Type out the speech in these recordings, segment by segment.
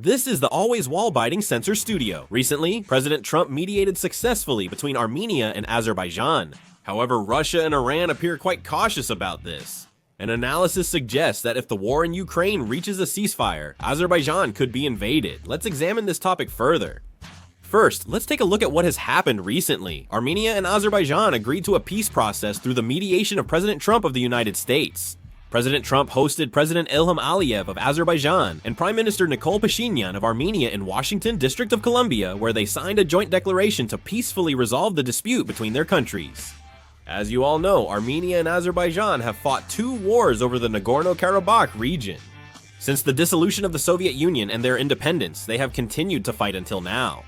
This is the always wall-biting censor studio. Recently, President Trump mediated successfully between Armenia and Azerbaijan. However, Russia and Iran appear quite cautious about this. An analysis suggests that if the war in Ukraine reaches a ceasefire, Azerbaijan could be invaded. Let's examine this topic further. First, let's take a look at what has happened recently. Armenia and Azerbaijan agreed to a peace process through the mediation of President Trump of the United States. President Trump hosted President Ilham Aliyev of Azerbaijan and Prime Minister Nikol Pashinyan of Armenia in Washington, District of Columbia, where they signed a joint declaration to peacefully resolve the dispute between their countries. As you all know, Armenia and Azerbaijan have fought 2 wars over the Nagorno-Karabakh region. Since the dissolution of the Soviet Union and their independence, they have continued to fight until now.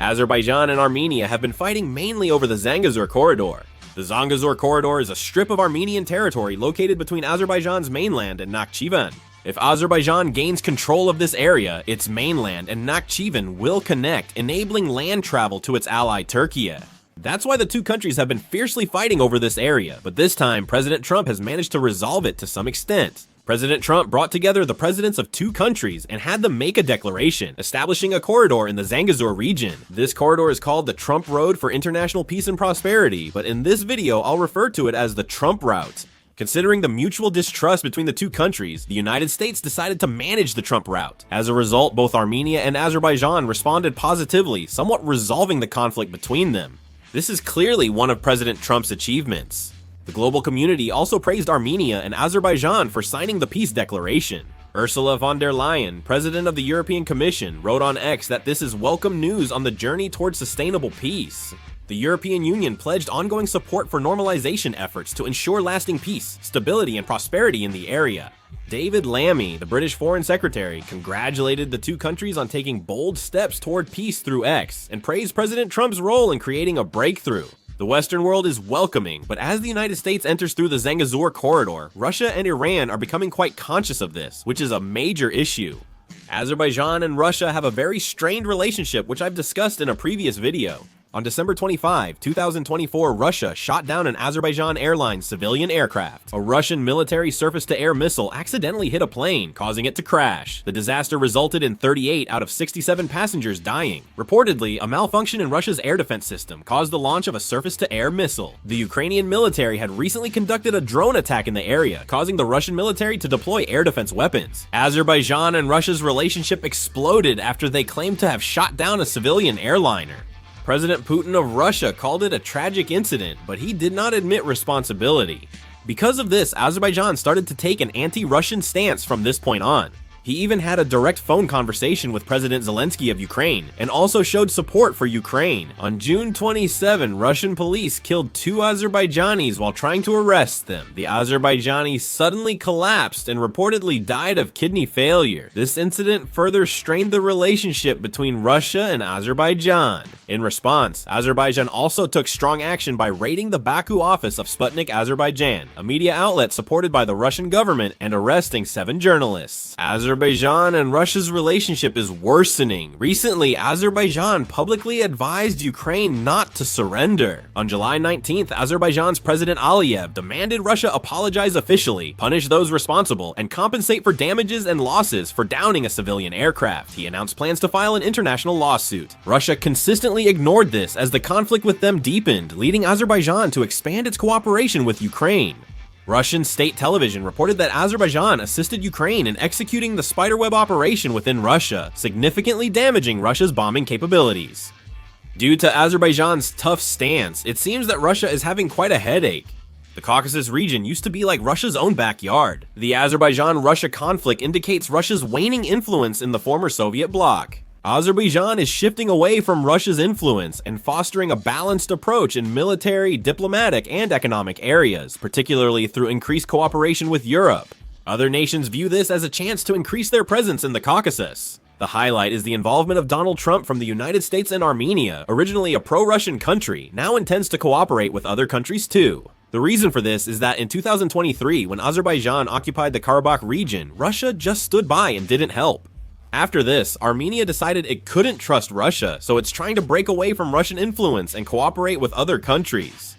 Azerbaijan and Armenia have been fighting mainly over the Zangezur corridor. The Zangezur corridor is a strip of Armenian territory located between Azerbaijan's mainland and Nakhchivan. If Azerbaijan gains control of this area, its mainland and Nakhchivan will connect, enabling land travel to its ally Türkiye. That's why the 2 countries have been fiercely fighting over this area, but this time President Trump has managed to resolve it to some extent. President Trump brought together the presidents of 2 countries and had them make a declaration, establishing a corridor in the Zangezur region. This corridor is called the Trump Road for International Peace and Prosperity, but in this video I'll refer to it as the Trump Route. Considering the mutual distrust between the 2 countries, the United States decided to manage the Trump route. As a result, both Armenia and Azerbaijan responded positively, somewhat resolving the conflict between them. This is clearly one of President Trump's achievements. The global community also praised Armenia and Azerbaijan for signing the peace declaration. Ursula von der Leyen, president of the European Commission, wrote on X that this is welcome news on the journey towards sustainable peace. The European Union pledged ongoing support for normalization efforts to ensure lasting peace, stability, and prosperity in the area. David Lammy, the British Foreign Secretary, congratulated the 2 countries on taking bold steps toward peace through X and praised President Trump's role in creating a breakthrough. The Western world is welcoming, but as the United States enters through the Zangezur corridor, Russia and Iran are becoming quite conscious of this, which is a major issue. Azerbaijan and Russia have a very strained relationship, which I've discussed in a previous video. On December 25, 2024, Russia shot down an Azerbaijan Airlines civilian aircraft. A Russian military surface-to-air missile accidentally hit a plane, causing it to crash. The disaster resulted in 38 out of 67 passengers dying. Reportedly, a malfunction in Russia's air defense system caused the launch of a surface-to-air missile. The Ukrainian military had recently conducted a drone attack in the area, causing the Russian military to deploy air defense weapons. Azerbaijan and Russia's relationship exploded after they claimed to have shot down a civilian airliner. President Putin of Russia called it a tragic incident, but he did not admit responsibility. Because of this, Azerbaijan started to take an anti-Russian stance from this point on. He even had a direct phone conversation with President Zelensky of Ukraine, and also showed support for Ukraine. On June 27, Russian police killed 2 Azerbaijanis while trying to arrest them. The Azerbaijanis suddenly collapsed and reportedly died of kidney failure. This incident further strained the relationship between Russia and Azerbaijan. In response, Azerbaijan also took strong action by raiding the Baku office of Sputnik Azerbaijan, a media outlet supported by the Russian government, and arresting 7 journalists. Azerbaijan and Russia's relationship is worsening. Recently, Azerbaijan publicly advised Ukraine not to surrender. On July 19th, Azerbaijan's President Aliyev demanded Russia apologize officially, punish those responsible, and compensate for damages and losses for downing a civilian aircraft. He announced plans to file an international lawsuit. Russia consistently ignored this as the conflict with them deepened, leading Azerbaijan to expand its cooperation with Ukraine. Russian state television reported that Azerbaijan assisted Ukraine in executing the spiderweb operation within Russia, significantly damaging Russia's bombing capabilities. Due to Azerbaijan's tough stance, it seems that Russia is having quite a headache. The Caucasus region used to be like Russia's own backyard. The Azerbaijan-Russia conflict indicates Russia's waning influence in the former Soviet bloc. Azerbaijan is shifting away from Russia's influence and fostering a balanced approach in military, diplomatic, and economic areas, particularly through increased cooperation with Europe. Other nations view this as a chance to increase their presence in the Caucasus. The highlight is the involvement of Donald Trump from the United States and Armenia, originally a pro-Russian country, now intends to cooperate with other countries too. The reason for this is that in 2023, when Azerbaijan occupied the Karabakh region, Russia just stood by and didn't help. After this, Armenia decided it couldn't trust Russia, so it's trying to break away from Russian influence and cooperate with other countries.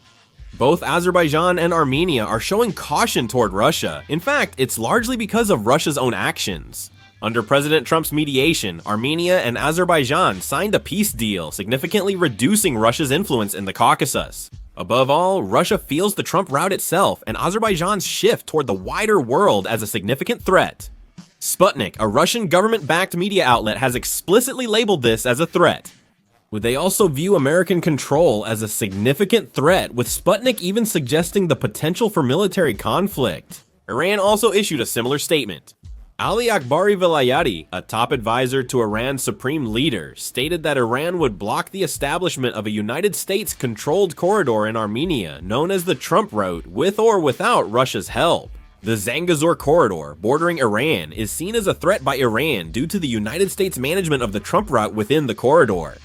Both Azerbaijan and Armenia are showing caution toward Russia. In fact, it's largely because of Russia's own actions. Under President Trump's mediation, Armenia and Azerbaijan signed a peace deal, significantly reducing Russia's influence in the Caucasus. Above all, Russia feels the Trump route itself and Azerbaijan's shift toward the wider world as a significant threat. Sputnik, a Russian government-backed media outlet, has explicitly labeled this as a threat. Would they also view American control as a significant threat, with Sputnik even suggesting the potential for military conflict? Iran also issued a similar statement. Ali Akbari Velayati, a top advisor to Iran's supreme leader, stated that Iran would block the establishment of a United States-controlled corridor in Armenia, known as the Trump Route, with or without Russia's help. The Zangezur corridor, bordering Iran, is seen as a threat by Iran due to the United States management of the Trump Route within the corridor.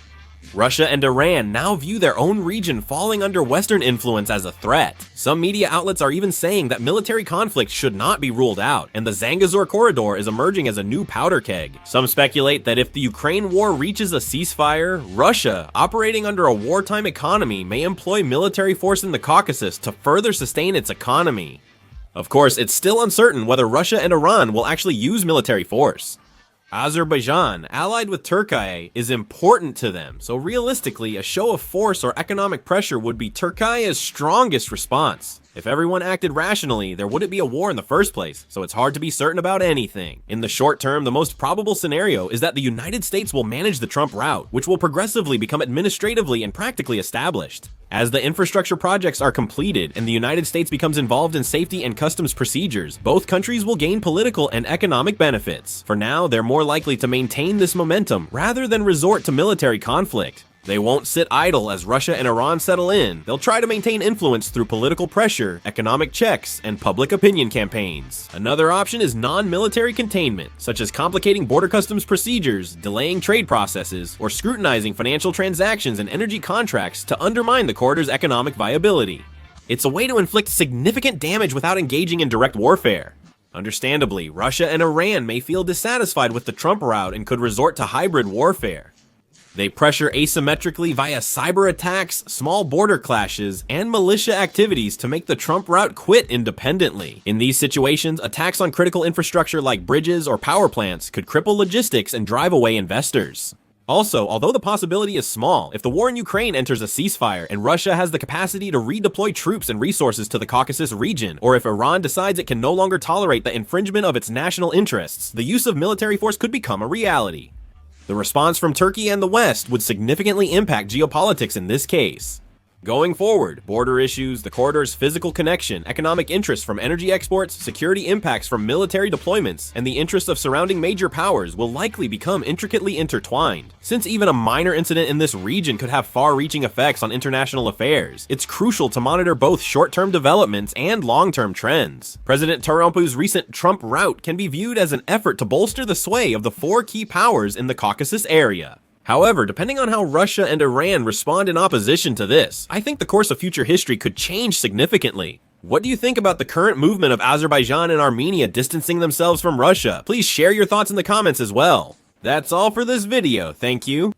Russia and Iran now view their own region falling under Western influence as a threat. Some media outlets are even saying that military conflict should not be ruled out, and the Zangezur corridor is emerging as a new powder keg. Some speculate that if the Ukraine war reaches a ceasefire, Russia, operating under a wartime economy, may employ military force in the Caucasus to further sustain its economy. Of course, it's still uncertain whether Russia and Iran will actually use military force. Azerbaijan, allied with Turkey, is important to them, so realistically, a show of force or economic pressure would be Turkey's strongest response. If everyone acted rationally, there wouldn't be a war in the first place, so it's hard to be certain about anything. In the short term, the most probable scenario is that the United States will manage the Trump route, which will progressively become administratively and practically established. As the infrastructure projects are completed and the United States becomes involved in safety and customs procedures, both countries will gain political and economic benefits. For now, they're more likely to maintain this momentum rather than resort to military conflict. They won't sit idle as Russia and Iran settle in. They'll try to maintain influence through political pressure, economic checks, and public opinion campaigns. Another option is non-military containment, such as complicating border customs procedures, delaying trade processes, or scrutinizing financial transactions and energy contracts to undermine the corridor's economic viability. It's a way to inflict significant damage without engaging in direct warfare. Understandably, Russia and Iran may feel dissatisfied with the Trump route and could resort to hybrid warfare. They pressure asymmetrically via cyber attacks, small border clashes, and militia activities to make the Trump route quit independently. In these situations, attacks on critical infrastructure like bridges or power plants could cripple logistics and drive away investors. Also, although the possibility is small, if the war in Ukraine enters a ceasefire and Russia has the capacity to redeploy troops and resources to the Caucasus region, or if Iran decides it can no longer tolerate the infringement of its national interests, the use of military force could become a reality. The response from Turkey and the West would significantly impact geopolitics in this case. Going forward, border issues, the corridor's physical connection, economic interests from energy exports, security impacts from military deployments, and the interests of surrounding major powers will likely become intricately intertwined. Since even a minor incident in this region could have far-reaching effects on international affairs, it's crucial to monitor both short-term developments and long-term trends. President Trump's recent Trump route can be viewed as an effort to bolster the sway of the four key powers in the Caucasus area. However, depending on how Russia and Iran respond in opposition to this, I think the course of future history could change significantly. What do you think about the current movement of Azerbaijan and Armenia distancing themselves from Russia? Please share your thoughts in the comments as well. That's all for this video, thank you.